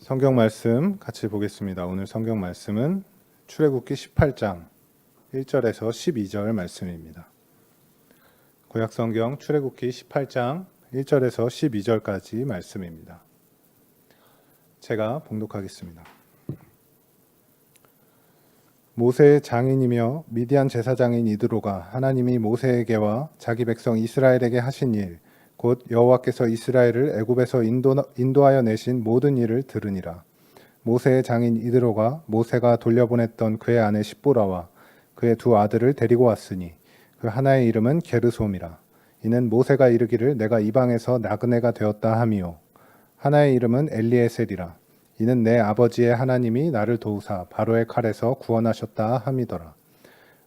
성경 말씀 같이 보겠습니다. 오늘 성경 말씀은 출애굽기 18장 1절에서 12절 말씀입니다. 구약 성경 출애굽기 18장 1절에서 12절까지 말씀입니다. 제가 봉독하겠습니다. 모세의 장인이며 미디안 제사장인 이드로가 하나님이 모세에게와 자기 백성 이스라엘에게 하신 일, 곧 여호와께서 이스라엘을 애굽에서 인도하여 내신 모든 일을 들으니라. 모세의 장인 이드로가 모세가 돌려보냈던 그의 아내 십보라와 그의 두 아들을 데리고 왔으니 그 하나의 이름은 게르솜이라. 이는 모세가 이르기를 내가 이방에서 나그네가 되었다 하미요. 하나의 이름은 엘리에셀이라. 이는 내 아버지의 하나님이 나를 도우사 바로의 칼에서 구원하셨다 함이더라.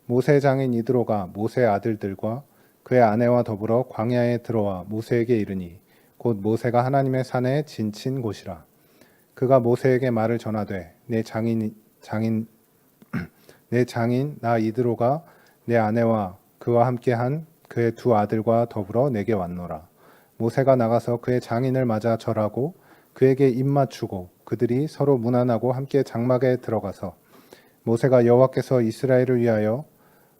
모세의 장인 이드로가 모세의 아들들과 그의 아내와 더불어 광야에 들어와 모세에게 이르니 곧 모세가 하나님의 산에 진친 곳이라. 그가 모세에게 말을 전하되 내 장인 나 이드로가 내 아내와 그와 함께한 그의 두 아들과 더불어 내게 왔노라. 모세가 나가서 그의 장인을 맞아 절하고 그에게 입맞추고 그들이 서로 문안하고 함께 장막에 들어가서 모세가 여호와께서 이스라엘을 위하여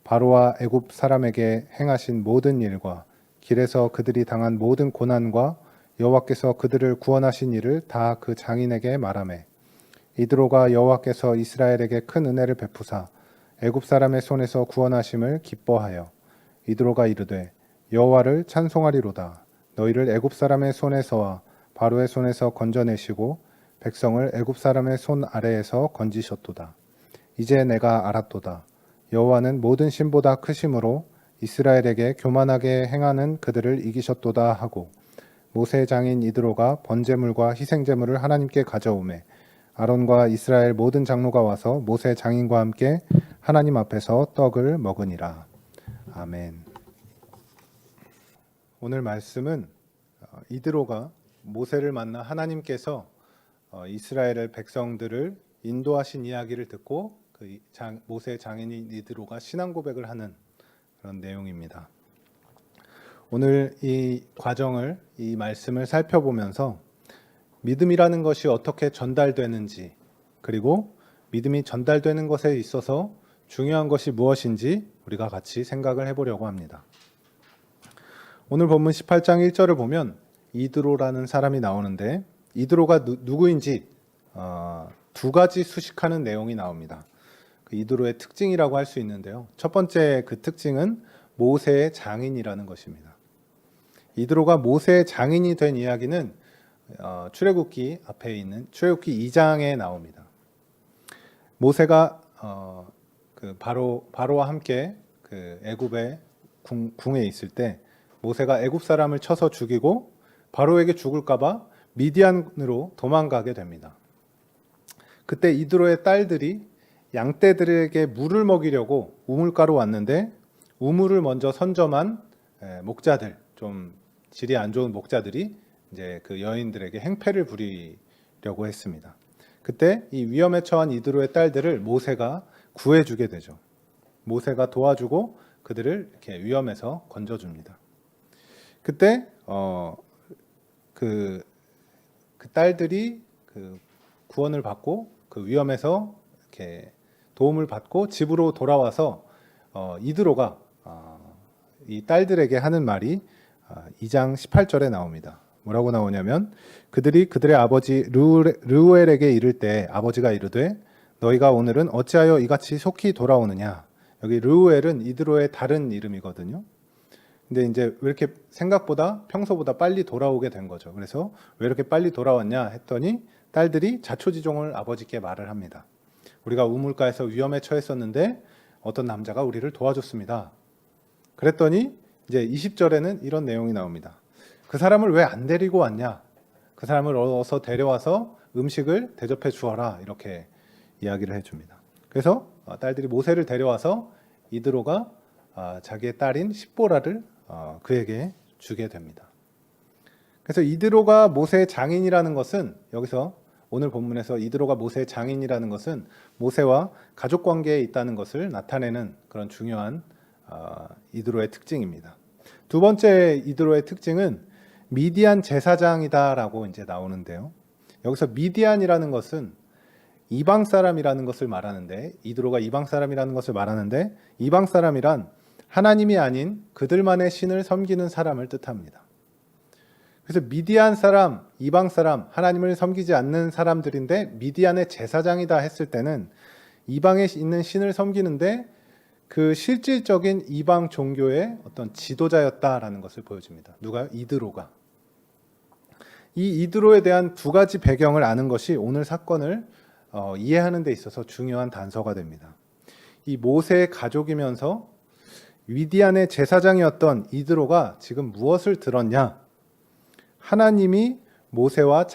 바로와 애굽 사람에게 행하신 모든 일과 길에서 그들이 당한 모든 고난과 여호와께서 그들을 구원하신 일을 다 그 장인에게 말하매 이드로가 여호와께서 이스라엘에게 큰 은혜를 베푸사 애굽 사람의 손에서 구원하심을 기뻐하여 이드로가 이르되 여호와를 찬송하리로다. 너희를 애굽 사람의 손에서와 바로의 손에서 건져내시고 백성을 애굽 사람의 손 아래에서 건지셨도다. 이제 내가 알았도다. 여호와는 모든 신보다 크심으로 이스라엘에게 교만하게 행하는 그들을 이기셨도다 하고 모세의 장인 이드로가 번제물과 희생제물을 하나님께 가져오매 아론과 이스라엘 모든 장로가 와서 모세 장인과 함께 하나님 앞에서 떡을 먹으니라. 아멘. 오늘 말씀은 이드로가 모세를 만나 하나님께서 이스라엘의 백성들을 인도하신 이야기를 듣고 모세의 장인인 이드로가 신앙 고백을 하는 그런 내용입니다. 오늘 이 과정을, 이 말씀을 살펴보면서 믿음이라는 것이 어떻게 전달되는지, 그리고 믿음이 전달되는 것에 있어서 중요한 것이 무엇인지 우리가 같이 생각을 해보려고 합니다. 오늘 본문 18장 1절을 보면 이드로라는 사람이 나오는데 이드로가 누구인지 두 가지 수식하는 내용이 나옵니다. 이드로의 특징이라고 할 수 있는데요. 첫 번째 그 특징은 모세의 장인이라는 것입니다. 이드로가 모세의 장인이 된 이야기는 출애굽기 앞에 있는 출애굽기 2장에 나옵니다. 모세가 그 바로와 함께 그 애굽의 궁에 있을 때 모세가 애굽 사람을 쳐서 죽이고 바로에게 죽을까봐 미디안으로 도망가게 됩니다. 그때 이드로의 딸들이 양떼들에게 물을 먹이려고 우물가로 왔는데 우물을 먼저 선점한 목자들, 좀 질이 안 좋은 목자들이 이제 그 여인들에게 행패를 부리려고 했습니다. 그때 이 위험에 처한 이드로의 딸들을 모세가 구해주게 되죠. 모세가 도와주고 그들을 이렇게 위험에서 건져줍니다. 그때 그 딸들이 그 구원을 받고 그 위험에서 이렇게 도움을 받고 집으로 돌아와서 이드로가 이 딸들에게 하는 말이 2장 18절에 나옵니다. 뭐라고 나오냐면 그들이 그들의 아버지 르우엘에게 이를 때 아버지가 이르되 너희가 오늘은 어찌하여 이같이 속히 돌아오느냐. 여기 르우엘은 이드로의 다른 이름이거든요. 근데 이제 왜 이렇게 생각보다 평소보다 빨리 돌아오게 된 거죠. 그래서 왜 이렇게 빨리 돌아왔냐 했더니 딸들이 자초지종을 아버지께 말을 합니다. 우리가 우물가에서 위험에 처했었는데 어떤 남자가 우리를 도와줬습니다. 그랬더니 이제 20절에는 이런 내용이 나옵니다. 그 사람을 왜 안 데리고 왔냐? 그 사람을 어서 데려와서 음식을 대접해 주어라. 이렇게 이야기를 해줍니다. 그래서 딸들이 모세를 데려와서 이드로가 자기의 딸인 십보라를 그에게 주게 됩니다. 그래서 이드로가 모세의 장인이라는 것은 여기서 오늘 본문에서 이드로가 모세의 장인이라는 것은 모세와 가족 관계에 있다는 것을 나타내는 그런 중요한 이드로의 특징입니다. 두 번째 이드로의 특징은 미디안 제사장이다라고 이제 나오는데요. 여기서 미디안이라는 것은 이방 사람이라는 것을 말하는데, 이드로가 이방 사람이라는 것을 말하는데, 이방 사람이란 하나님이 아닌 그들만의 신을 섬기는 사람을 뜻합니다. 그래서 미디안 사람, 이방 사람, 하나님을 섬기지 않는 사람들인데 미디안의 제사장이다 했을 때는 이방에 있는 신을 섬기는데 그 실질적인 이방 종교의 어떤 지도자였다라는 것을 보여줍니다. 누가요? 이드로가. 이 이드로에 대한 두 가지 배경을 아는 것이 오늘 사건을 이해하는 데 있어서 중요한 단서가 됩니다. 이 모세의 가족이면서 미디안의 제사장이었던 이드로가 지금 무엇을 들었냐? 하나님이 모세와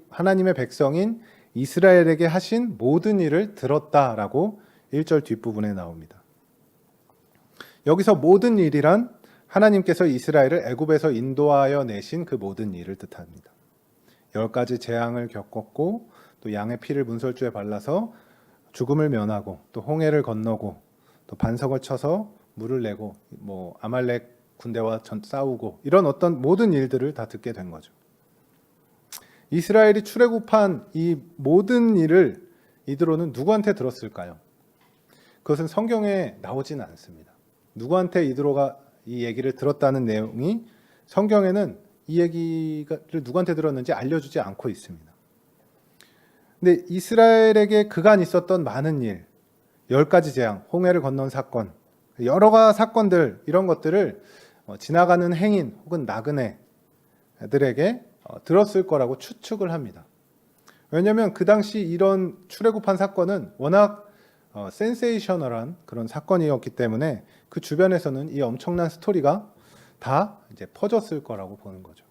하나님의 백성인 이스라엘에게 하신 모든 일을 들었다라고 1절 뒷부분에 나옵니다. 여기서 모든 일이란 하나님께서 이스라엘을 애굽에서 인도하여 내신 그 모든 일을 뜻합니다. 10가지 재앙을 겪었고 또 양의 피를 문설주에 발라서 죽음을 면하고 또 홍해를 건너고 또 반석을 쳐서 물을 내고 뭐 아말렉 군대와 싸우고 이런 어떤 모든 일들을 다 듣게 된 거죠. 이스라엘이 출애굽한 이 모든 일을 이드로는 누구한테 들었을까요? 그것은 성경에 나오지는 않습니다. 누구한테 이드로가 이 얘기를 들었다는 내용이 성경에는 이 얘기를 누구한테 들었는지 알려주지 않고 있습니다. 근데 이스라엘에게 그간 있었던 많은 일, 10가지 재앙, 홍해를 건넌 사건, 여러 사건들 이런 것들을 지나가는 행인 혹은 나그네들에게 들었을 거라고 추측을 합니다. 왜냐하면 그 당시 이런 출애굽한 사건은 워낙 센세이셔널한 그런 사건이었기 때문에 그 주변에서는 이 엄청난 스토리가 다 이제 퍼졌을 거라고 보는 거죠.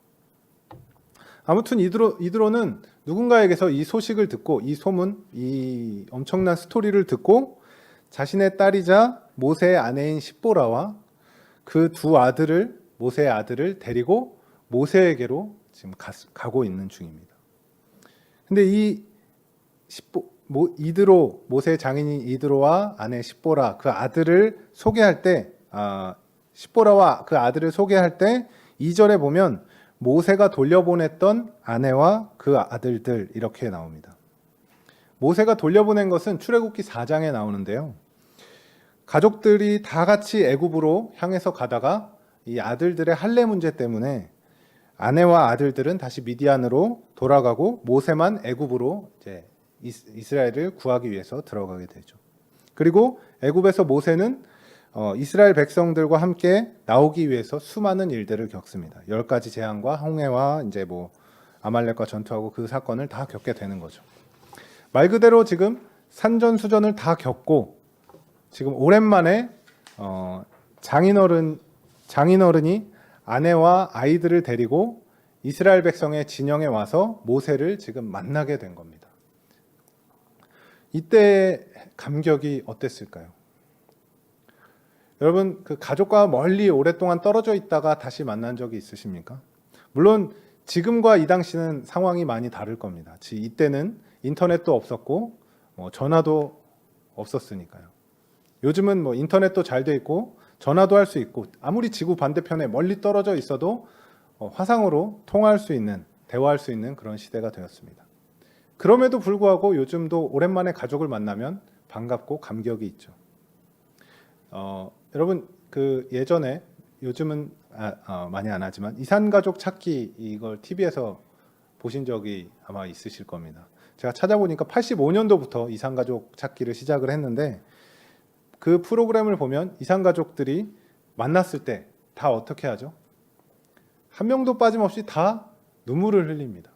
아무튼 이드로는 누군가에게서 이 소식을 듣고 이 소문, 이 엄청난 스토리를 듣고 자신의 딸이자 모세의 아내인 십보라와 그 두 아들을 모세의 아들을 데리고 모세에게로 지금 가고 있는 중입니다. 근데 이 이드로 모세의 장인인 이드로와 아내 십보라 그 아들을 소개할 때 십보라와 그 아들을 소개할 때 2절에 보면 모세가 돌려보냈던 아내와 그 아들들 이렇게 나옵니다. 모세가 돌려보낸 것은 출애굽기 4장에 나오는데요. 가족들이 다 같이 애굽으로 향해서 가다가 이 아들들의 할례 문제 때문에 아내와 아들들은 다시 미디안으로 돌아가고 모세만 애굽으로 이제 이스라엘을 구하기 위해서 들어가게 되죠. 그리고 애굽에서 모세는 이스라엘 백성들과 함께 나오기 위해서 수많은 일들을 겪습니다. 10가지 재앙과 홍해와 이제 뭐 아말렉과 전투하고 그 사건을 다 겪게 되는 거죠. 말 그대로 지금 산전수전을 다 겪고 지금 오랜만에 장인어른이 아내와 아이들을 데리고 이스라엘 백성의 진영에 와서 모세를 지금 만나게 된 겁니다. 이때 감격이 어땠을까요? 여러분 그 가족과 멀리 오랫동안 떨어져 있다가 다시 만난 적이 있으십니까? 물론 지금과 이 당시는 상황이 많이 다를 겁니다. 이때는 인터넷도 없었고 전화도 없었으니까요. 요즘은 뭐 인터넷도 잘 돼 있고 전화도 할 수 있고 아무리 지구 반대편에 멀리 떨어져 있어도 화상으로 통화할 수 있는 대화할 수 있는 그런 시대가 되었습니다. 그럼에도 불구하고 요즘도 오랜만에 가족을 만나면 반갑고 감격이 있죠. 여러분 그 예전에 요즘은 많이 안 하지만 이산가족 찾기 이걸 TV에서 보신 적이 아마 있으실 겁니다. 제가 찾아보니까 85년도부터 이산가족 찾기를 시작을 했는데 그 프로그램을 보면 이산가족들이 만났을 때 다 어떻게 하죠? 한 명도 빠짐없이 다 눈물을 흘립니다.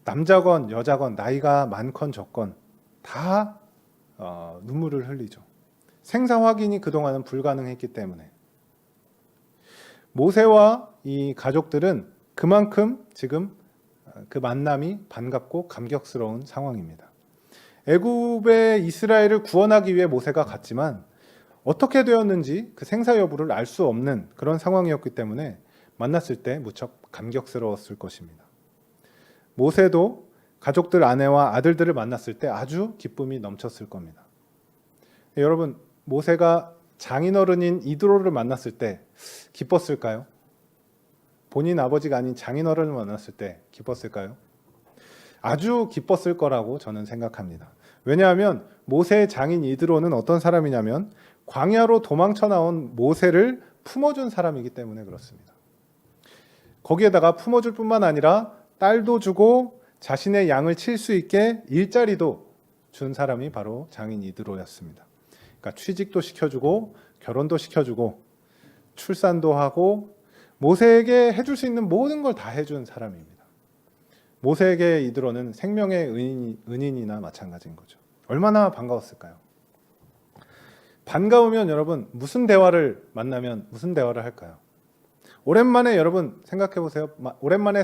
남자건 여자건 나이가 많건 적건 다 눈물을 흘리죠. 생사 확인이 그동안은 불가능했기 때문에. 모세와 이 가족들은 그만큼 지금 그 만남이 반갑고 감격스러운 상황입니다. 애굽의 이스라엘을 구원하기 위해 모세가 갔지만 어떻게 되었는지 그 생사 여부를 알 수 없는 그런 상황이었기 때문에 만났을 때 무척 감격스러웠을 것입니다. 모세도 가족들 아내와 아들들을 만났을 때 아주 기쁨이 넘쳤을 겁니다. 여러분 모세가 장인어른인 이드로를 만났을 때 기뻤을까요? 본인 아버지가 아닌 장인어른을 만났을 때 기뻤을까요? 아주 기뻤을 거라고 저는 생각합니다. 왜냐하면 모세의 장인 이드로는 어떤 사람이냐면 광야로 도망쳐 나온 모세를 품어준 사람이기 때문에 그렇습니다. 거기에다가 품어줄 뿐만 아니라 딸도 주고 자신의 양을 칠 수 있게 일자리도 준 사람이 바로 장인 이드로였습니다. 그러니까 취직도 시켜주고 결혼도 시켜주고 출산도 하고 모세에게 해줄 수 있는 모든 걸 다 해준 사람입니다. 모세에게 이드로는 생명의 은인이나 마찬가지인 거죠. 얼마나 반가웠을까요? 반가우면 여러분 무슨 대화를 만나면 무슨 대화를 할까요? 오랜만에 여러분 생각해 보세요. 오랜만에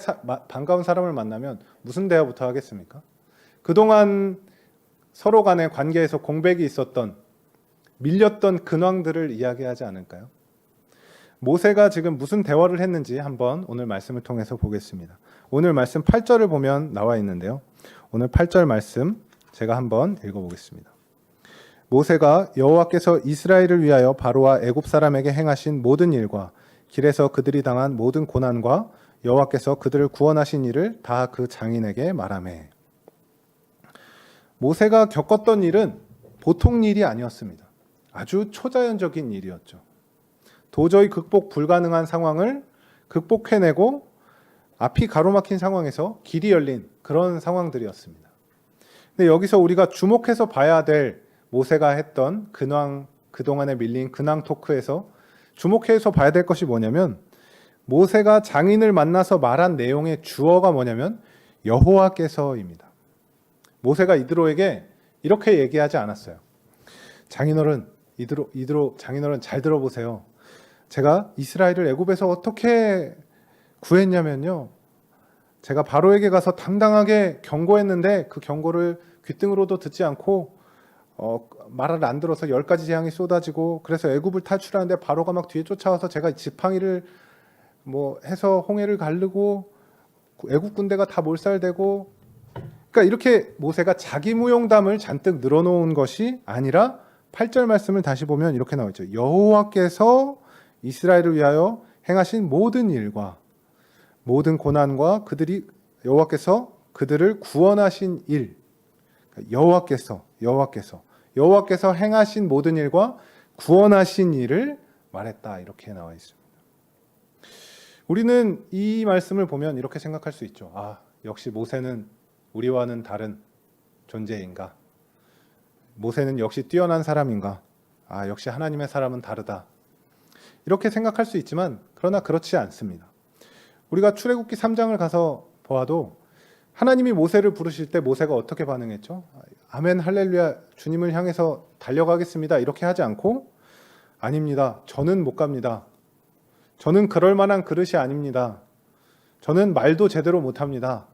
반가운 사람을 만나면 무슨 대화부터 하겠습니까? 그동안 서로 간의 관계에서 공백이 있었던 밀렸던 근황들을 이야기하지 않을까요? 모세가 지금 무슨 대화를 했는지 한번 오늘 말씀을 통해서 보겠습니다. 오늘 말씀 8절을 보면 나와 있는데요. 오늘 8절 말씀 제가 한번 읽어보겠습니다. 모세가 여호와께서 이스라엘을 위하여 바로와 애굽 사람에게 행하신 모든 일과 길에서 그들이 당한 모든 고난과 여호와께서 그들을 구원하신 일을 다 그 장인에게 말하매. 모세가 겪었던 일은 보통 일이 아니었습니다. 아주 초자연적인 일이었죠. 도저히 극복 불가능한 상황을 극복해내고 앞이 가로막힌 상황에서 길이 열린 그런 상황들이었습니다. 근데 여기서 우리가 주목해서 봐야 될 모세가 했던 그동안에 밀린 근황 토크에서 주목해서 봐야 될 것이 뭐냐면 모세가 장인을 만나서 말한 내용의 주어가 뭐냐면 여호와께서입니다. 모세가 이드로에게 이렇게 얘기하지 않았어요. 장인어른, 이드로 장인어른 잘 들어보세요. 제가 이스라엘을 애굽에서 어떻게 구했냐면요. 제가 바로에게 가서 당당하게 경고했는데 그 경고를 귓등으로도 듣지 않고 말을 안 들어서 10가지 재앙이 쏟아지고 그래서 애굽을 탈출하는데 바로가 막 뒤에 쫓아와서 제가 지팡이를 해서 홍해를 가르고 애굽 군대가 다 몰살되고 그러니까 이렇게 모세가 자기 무용담을 잔뜩 늘어놓은 것이 아니라 8절 말씀을 다시 보면 이렇게 나와 있죠. 여호와께서 이스라엘을 위하여 행하신 모든 일과 모든 고난과 여호와께서 그들을 구원하신 일, 여호와께서 행하신 모든 일과 구원하신 일을 말했다 이렇게 나와 있습니다. 우리는 이 말씀을 보면 이렇게 생각할 수 있죠. 역시 모세는 우리와는 다른 존재인가? 모세는 역시 뛰어난 사람인가? 역시 하나님의 사람은 다르다. 이렇게 생각할 수 있지만 그러나 그렇지 않습니다. 우리가 출애굽기 3장을 가서 보아도 하나님이 모세를 부르실 때 모세가 어떻게 반응했죠? 아멘 할렐루야 주님을 향해서 달려가겠습니다. 이렇게 하지 않고 아닙니다. 저는 못 갑니다. 저는 그럴 만한 그릇이 아닙니다. 저는 말도 제대로 못합니다.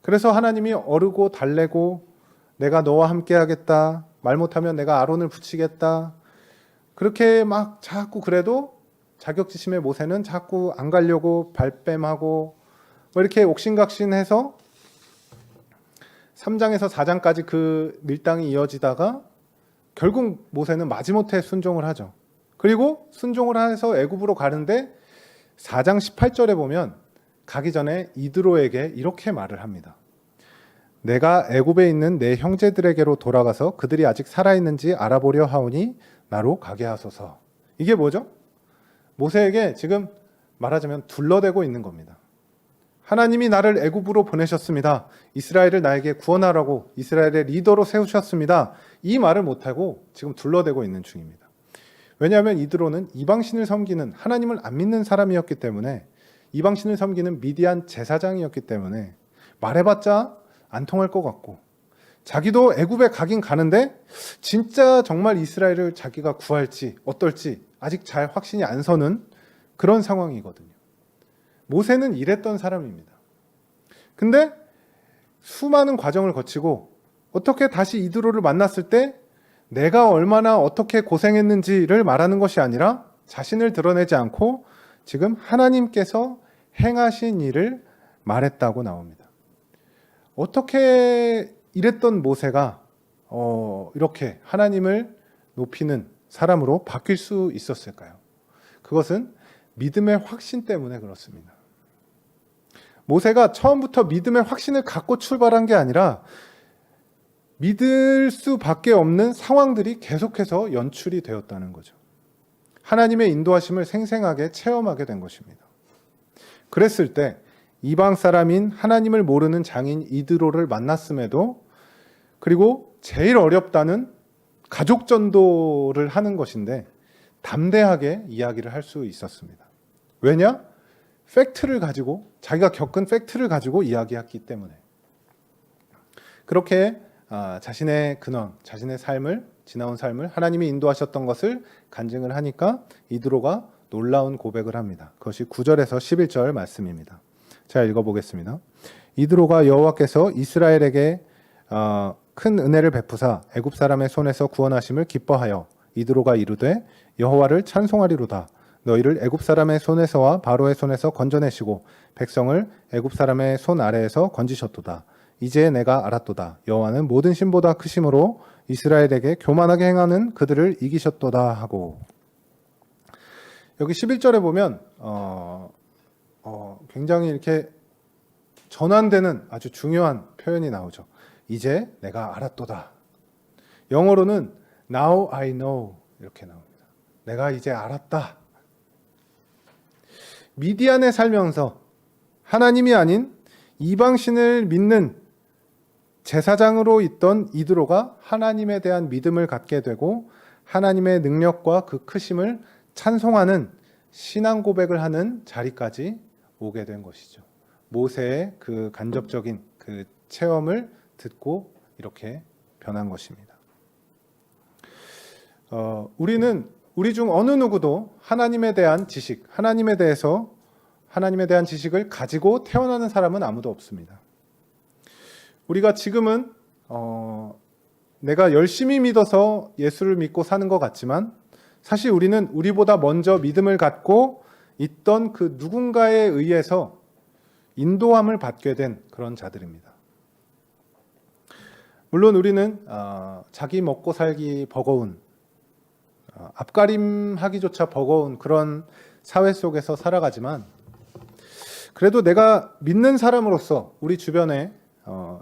그래서 하나님이 어르고 달래고 내가 너와 함께 하겠다. 말 못하면 내가 아론을 붙이겠다. 그렇게 막 자꾸 그래도 자격지심의 모세는 자꾸 안 가려고 발뺌하고 이렇게 옥신각신해서 3장에서 4장까지 그 밀당이 이어지다가 결국 모세는 마지못해 순종을 하죠. 그리고 순종을 해서 애굽으로 가는데 4장 18절에 보면 가기 전에 이드로에게 이렇게 말을 합니다. 내가 애굽에 있는 내 형제들에게로 돌아가서 그들이 아직 살아있는지 알아보려 하오니 나로 가게 하소서. 이게 뭐죠? 모세에게 지금 말하자면 둘러대고 있는 겁니다. 하나님이 나를 애굽으로 보내셨습니다. 이스라엘을 나에게 구원하라고 이스라엘의 리더로 세우셨습니다. 이 말을 못하고 지금 둘러대고 있는 중입니다. 왜냐하면 이드로는 이방신을 섬기는 하나님을 안 믿는 사람이었기 때문에 이방신을 섬기는 미디안 제사장이었기 때문에 말해봤자 안 통할 것 같고 자기도 애굽에 가긴 가는데 진짜 정말 이스라엘을 자기가 구할지 어떨지 아직 잘 확신이 안 서는 그런 상황이거든요. 모세는 이랬던 사람입니다. 근데 수많은 과정을 거치고 어떻게 다시 이드로를 만났을 때 내가 얼마나 어떻게 고생했는지를 말하는 것이 아니라 자신을 드러내지 않고 지금 하나님께서 행하신 일을 말했다고 나옵니다. 어떻게 이랬던 모세가 이렇게 하나님을 높이는 사람으로 바뀔 수 있었을까요? 그것은 믿음의 확신 때문에 그렇습니다. 모세가 처음부터 믿음의 확신을 갖고 출발한 게 아니라 믿을 수밖에 없는 상황들이 계속해서 연출이 되었다는 거죠. 하나님의 인도하심을 생생하게 체험하게 된 것입니다. 그랬을 때 이방 사람인 하나님을 모르는 장인 이드로를 만났음에도, 그리고 제일 어렵다는 가족 전도를 하는 것인데 담대하게 이야기를 할 수 있었습니다. 왜냐? 팩트를 가지고, 자기가 겪은 팩트를 가지고 이야기했기 때문에. 그렇게 자신의 근원, 자신의 삶을, 지나온 삶을 하나님이 인도하셨던 것을 간증을 하니까 이드로가 놀라운 고백을 합니다. 그것이 9절에서 11절 말씀입니다. 제가 읽어보겠습니다. 이드로가 여호와께서 이스라엘에게 큰 은혜를 베푸사 애굽 사람의 손에서 구원하심을 기뻐하여 이드로가 이르되 여호와를 찬송하리로다. 너희를 애굽 사람의 손에서와 바로의 손에서 건져내시고 백성을 애굽 사람의 손 아래에서 건지셨도다. 이제 내가 알았도다. 여호와는 모든 신보다 크심으로 이스라엘에게 교만하게 행하는 그들을 이기셨도다 하고, 여기 11절에 보면 굉장히 이렇게 전환되는 아주 중요한 표현이 나오죠. 이제 내가 알았도다. 영어로는 Now I know 이렇게 나옵니다. 내가 이제 알았다. 미디안에 살면서 하나님이 아닌 이방신을 믿는 제사장으로 있던 이드로가 하나님에 대한 믿음을 갖게 되고 하나님의 능력과 그 크심을 찬송하는 신앙 고백을 하는 자리까지 오게 된 것이죠. 모세의 그 간접적인 그 체험을 듣고 이렇게 변한 것입니다. 우리 중 어느 누구도 하나님에 대한 지식, 하나님에 대한 지식을 가지고 태어나는 사람은 아무도 없습니다. 우리가 지금은 내가 열심히 믿어서 예수를 믿고 사는 것 같지만 사실 우리는 우리보다 먼저 믿음을 갖고 있던 그 누군가에 의해서 인도함을 받게 된 그런 자들입니다. 물론 우리는 자기 먹고 살기 버거운, 앞가림하기조차 버거운 그런 사회 속에서 살아가지만, 그래도 내가 믿는 사람으로서 우리 주변에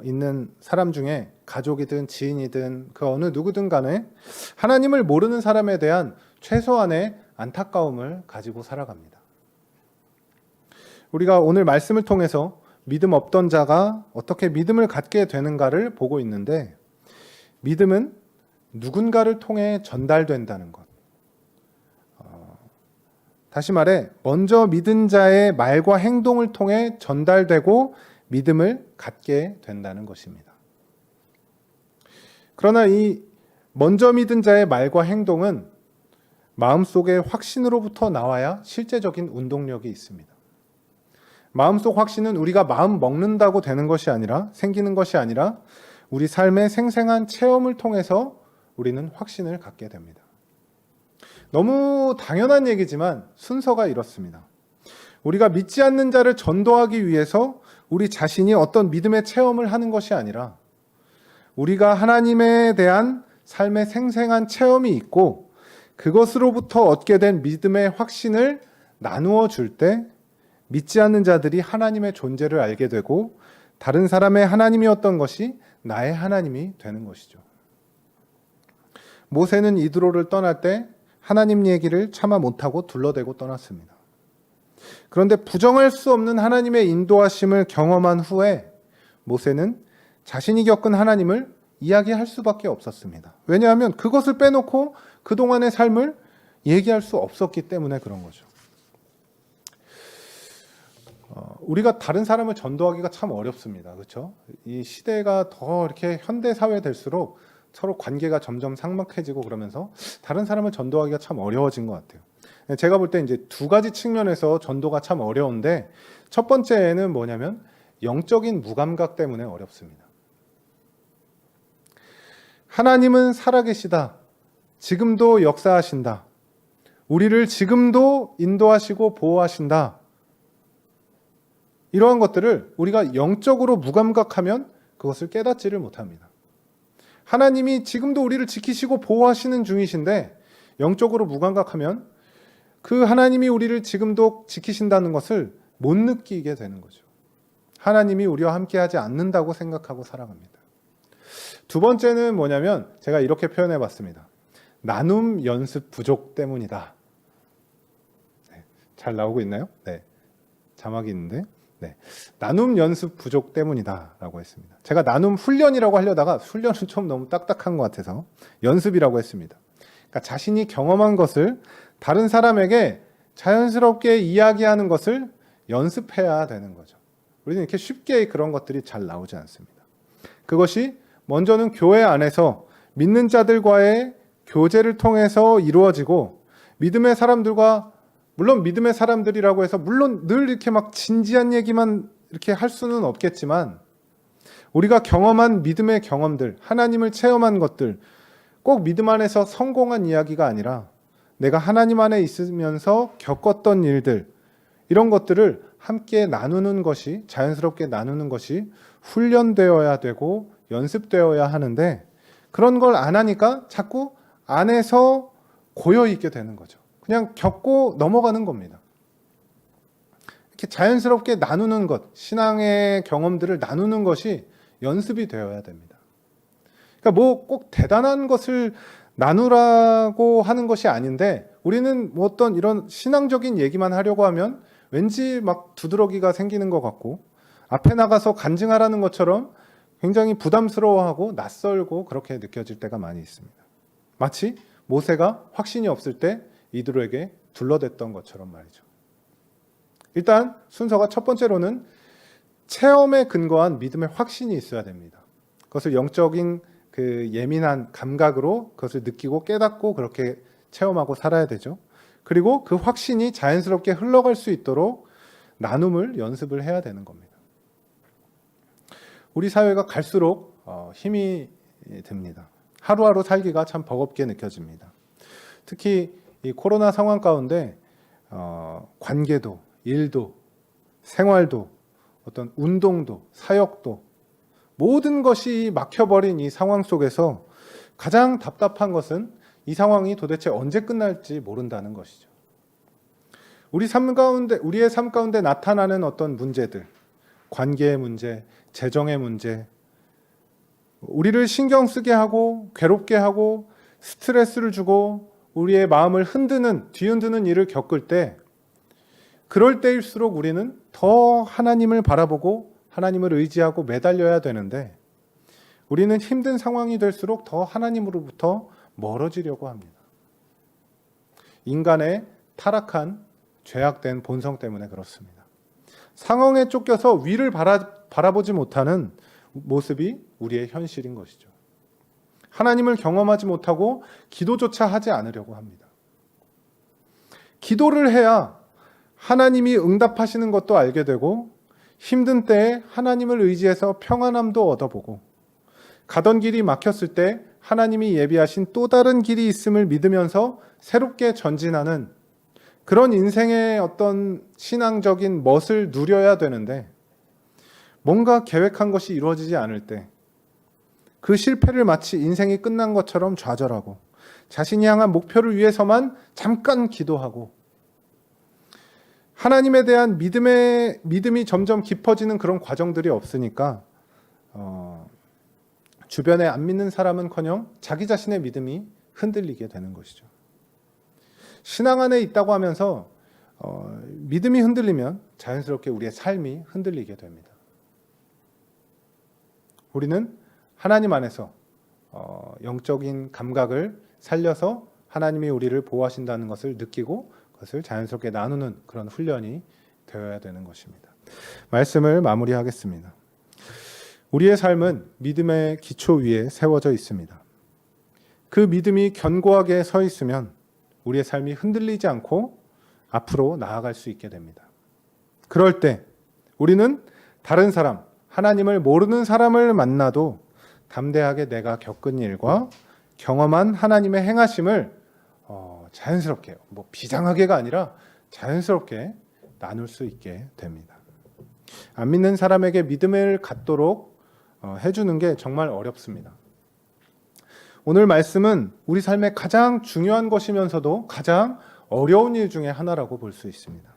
있는 사람 중에 가족이든 지인이든 그 어느 누구든 간에 하나님을 모르는 사람에 대한 최소한의 안타까움을 가지고 살아갑니다. 우리가 오늘 말씀을 통해서 믿음 없던 자가 어떻게 믿음을 갖게 되는가를 보고 있는데, 믿음은 누군가를 통해 전달된다는 것. 다시 말해 먼저 믿은 자의 말과 행동을 통해 전달되고 믿음을 갖게 된다는 것입니다. 그러나 이 먼저 믿은 자의 말과 행동은 마음속의 확신으로부터 나와야 실제적인 운동력이 있습니다. 마음속 확신은 우리가 마음 먹는다고 되는 것이 아니라, 생기는 것이 아니라 우리 삶의 생생한 체험을 통해서 우리는 확신을 갖게 됩니다. 너무 당연한 얘기지만 순서가 이렇습니다. 우리가 믿지 않는 자를 전도하기 위해서 우리 자신이 어떤 믿음의 체험을 하는 것이 아니라 우리가 하나님에 대한 삶의 생생한 체험이 있고 그것으로부터 얻게 된 믿음의 확신을 나누어 줄 때 믿지 않는 자들이 하나님의 존재를 알게 되고 다른 사람의 하나님이었던 것이 나의 하나님이 되는 것이죠. 모세는 이드로를 떠날 때 하나님 얘기를 차마 못하고 둘러대고 떠났습니다. 그런데 부정할 수 없는 하나님의 인도하심을 경험한 후에 모세는 자신이 겪은 하나님을 이야기할 수밖에 없었습니다. 왜냐하면 그것을 빼놓고 그동안의 삶을 얘기할 수 없었기 때문에 그런 거죠. 우리가 다른 사람을 전도하기가 참 어렵습니다. 그렇죠? 이 시대가 더 이렇게 현대 사회 될수록 서로 관계가 점점 삭막해지고 그러면서 다른 사람을 전도하기가 참 어려워진 것 같아요. 제가 볼 때 이제 두 가지 측면에서 전도가 참 어려운데, 첫 번째는 뭐냐면 영적인 무감각 때문에 어렵습니다. 하나님은 살아계시다. 지금도 역사하신다. 우리를 지금도 인도하시고 보호하신다. 이러한 것들을 우리가 영적으로 무감각하면 그것을 깨닫지를 못합니다. 하나님이 지금도 우리를 지키시고 보호하시는 중이신데 영적으로 무감각하면 그 하나님이 우리를 지금도 지키신다는 것을 못 느끼게 되는 거죠. 하나님이 우리와 함께하지 않는다고 생각하고 살아갑니다. 두 번째는 뭐냐면 제가 이렇게 표현해 봤습니다. 나눔 연습 부족 때문이다. 네, 잘 나오고 있나요? 네, 자막이 있는데 네, 나눔 연습 부족 때문이다 라고 했습니다. 제가 나눔 훈련이라고 하려다가 훈련은 좀 너무 딱딱한 것 같아서 연습이라고 했습니다. 그러니까 자신이 경험한 것을 다른 사람에게 자연스럽게 이야기하는 것을 연습해야 되는 거죠. 우리는 이렇게 쉽게 그런 것들이 잘 나오지 않습니다. 그것이 먼저는 교회 안에서 믿는 자들과의 교제를 통해서 이루어지고 믿음의 사람들과 물론 믿음의 사람들이라고 해서 물론 늘 이렇게 막 진지한 얘기만 이렇게 할 수는 없겠지만 우리가 경험한 믿음의 경험들, 하나님을 체험한 것들 꼭 믿음 안에서 성공한 이야기가 아니라 내가 하나님 안에 있으면서 겪었던 일들 이런 것들을 함께 나누는 것이 자연스럽게 나누는 것이 훈련되어야 되고 연습되어야 하는데 그런 걸 안 하니까 자꾸 안에서 고여있게 되는 거죠. 그냥 겪고 넘어가는 겁니다. 이렇게 자연스럽게 나누는 것, 신앙의 경험들을 나누는 것이 연습이 되어야 됩니다. 그러니까 뭐 꼭 대단한 것을 나누라고 하는 것이 아닌데 우리는 뭐 어떤 이런 신앙적인 얘기만 하려고 하면 왠지 막 두드러기가 생기는 것 같고 앞에 나가서 간증하라는 것처럼 굉장히 부담스러워하고 낯설고 그렇게 느껴질 때가 많이 있습니다. 마치 모세가 확신이 없을 때 이드로에게 둘러댔던 것처럼 말이죠. 일단 순서가 첫 번째로는 체험에 근거한 믿음의 확신이 있어야 됩니다. 그것을 영적인 그 예민한 감각으로 그것을 느끼고 깨닫고 그렇게 체험하고 살아야 되죠. 그리고 그 확신이 자연스럽게 흘러갈 수 있도록 나눔을 연습을 해야 되는 겁니다. 우리 사회가 갈수록 힘이 듭니다. 하루하루 살기가 참 버겁게 느껴집니다. 특히 이 코로나 상황 가운데 관계도, 일도, 생활도, 어떤 운동도, 사역도 모든 것이 막혀버린 이 상황 속에서 가장 답답한 것은 이 상황이 도대체 언제 끝날지 모른다는 것이죠. 우리의 삶 가운데 나타나는 어떤 문제들, 관계의 문제, 재정의 문제, 우리를 신경 쓰게 하고 괴롭게 하고 스트레스를 주고 우리의 마음을 뒤흔드는 일을 겪을 때 그럴 때일수록 우리는 더 하나님을 바라보고 하나님을 의지하고 매달려야 되는데 우리는 힘든 상황이 될수록 더 하나님으로부터 멀어지려고 합니다. 인간의 타락한 죄악된 본성 때문에 그렇습니다. 상황에 쫓겨서 위를 바라보지 못하는 모습이 우리의 현실인 것이죠. 하나님을 경험하지 못하고 기도조차 하지 않으려고 합니다. 기도를 해야 하나님이 응답하시는 것도 알게 되고 힘든 때에 하나님을 의지해서 평안함도 얻어보고 가던 길이 막혔을 때 하나님이 예비하신 또 다른 길이 있음을 믿으면서 새롭게 전진하는 그런 인생의 어떤 신앙적인 멋을 누려야 되는데 뭔가 계획한 것이 이루어지지 않을 때 그 실패를 마치 인생이 끝난 것처럼 좌절하고 자신이 향한 목표를 위해서만 잠깐 기도하고 하나님에 대한 믿음이 점점 깊어지는 그런 과정들이 없으니까 주변에 안 믿는 사람은커녕 자기 자신의 믿음이 흔들리게 되는 것이죠. 신앙 안에 있다고 하면서 믿음이 흔들리면 자연스럽게 우리의 삶이 흔들리게 됩니다. 우리는 하나님 안에서 영적인 감각을 살려서 하나님이 우리를 보호하신다는 것을 느끼고 그것을 자연스럽게 나누는 그런 훈련이 되어야 되는 것입니다. 말씀을 마무리하겠습니다. 우리의 삶은 믿음의 기초 위에 세워져 있습니다. 그 믿음이 견고하게 서 있으면 우리의 삶이 흔들리지 않고 앞으로 나아갈 수 있게 됩니다. 그럴 때 우리는 다른 사람, 하나님을 모르는 사람을 만나도 담대하게 내가 겪은 일과 경험한 하나님의 행하심을 자연스럽게, 비장하게가 아니라 자연스럽게 나눌 수 있게 됩니다. 안 믿는 사람에게 믿음을 갖도록 해주는 게 정말 어렵습니다. 오늘 말씀은 우리 삶의 가장 중요한 것이면서도 가장 어려운 일 중에 하나라고 볼 수 있습니다.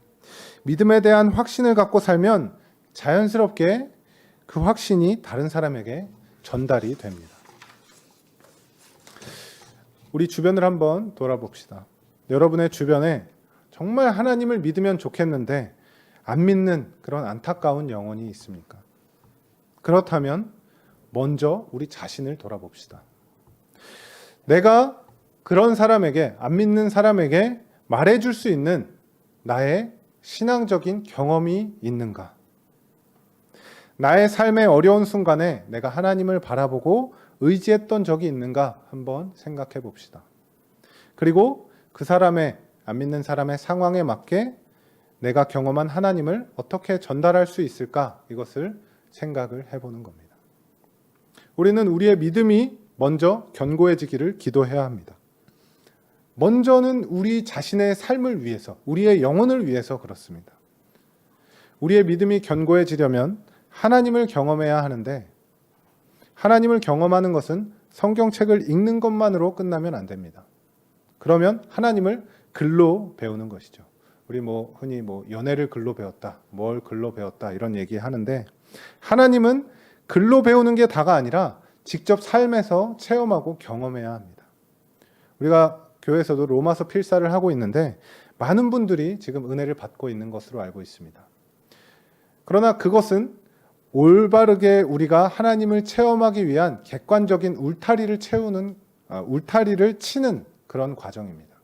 믿음에 대한 확신을 갖고 살면 자연스럽게 그 확신이 다른 사람에게 전달이 됩니다. 우리 주변을 한번 돌아봅시다. 여러분의 주변에 정말 하나님을 믿으면 좋겠는데 안 믿는 그런 안타까운 영혼이 있습니까? 그렇다면 먼저 우리 자신을 돌아봅시다. 내가 그런 사람에게, 안 믿는 사람에게 말해줄 수 있는 나의 신앙적인 경험이 있는가? 나의 삶의 어려운 순간에 내가 하나님을 바라보고 의지했던 적이 있는가 한번 생각해 봅시다. 그리고 그 사람의, 안 믿는 사람의 상황에 맞게 내가 경험한 하나님을 어떻게 전달할 수 있을까? 이것을 생각을 해보는 겁니다. 우리는 우리의 믿음이 먼저 견고해지기를 기도해야 합니다. 먼저는 우리 자신의 삶을 위해서, 우리의 영혼을 위해서 그렇습니다. 우리의 믿음이 견고해지려면 하나님을 경험해야 하는데, 하나님을 경험하는 것은 성경책을 읽는 것만으로 끝나면 안 됩니다. 그러면 하나님을 글로 배우는 것이죠. 우리 흔히 연애를 글로 배웠다, 뭘 글로 배웠다 이런 얘기 하는데, 하나님은 글로 배우는 게 다가 아니라 직접 삶에서 체험하고 경험해야 합니다. 우리가 교회에서도 로마서 필사를 하고 있는데 많은 분들이 지금 은혜를 받고 있는 것으로 알고 있습니다. 그러나 그것은 올바르게 우리가 하나님을 체험하기 위한 객관적인 울타리를 치는 그런 과정입니다.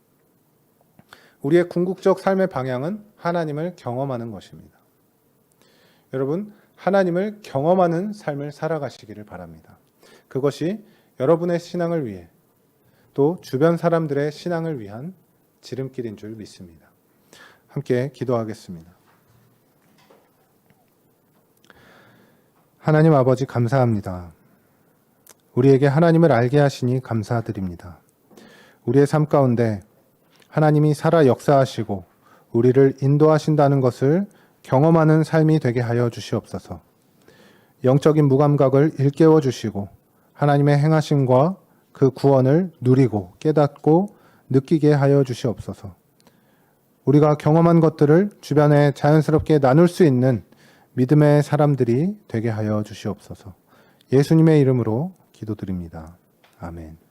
우리의 궁극적 삶의 방향은 하나님을 경험하는 것입니다. 여러분, 하나님을 경험하는 삶을 살아가시기를 바랍니다. 그것이 여러분의 신앙을 위해 또 주변 사람들의 신앙을 위한 지름길인 줄 믿습니다. 함께 기도하겠습니다. 하나님 아버지 감사합니다. 우리에게 하나님을 알게 하시니 감사드립니다. 우리의 삶 가운데 하나님이 살아 역사하시고 우리를 인도하신다는 것을 경험하는 삶이 되게 하여 주시옵소서. 영적인 무감각을 일깨워 주시고 하나님의 행하심과 그 구원을 누리고 깨닫고 느끼게 하여 주시옵소서. 우리가 경험한 것들을 주변에 자연스럽게 나눌 수 있는 믿음의 사람들이 되게 하여 주시옵소서. 예수님의 이름으로 기도드립니다. 아멘.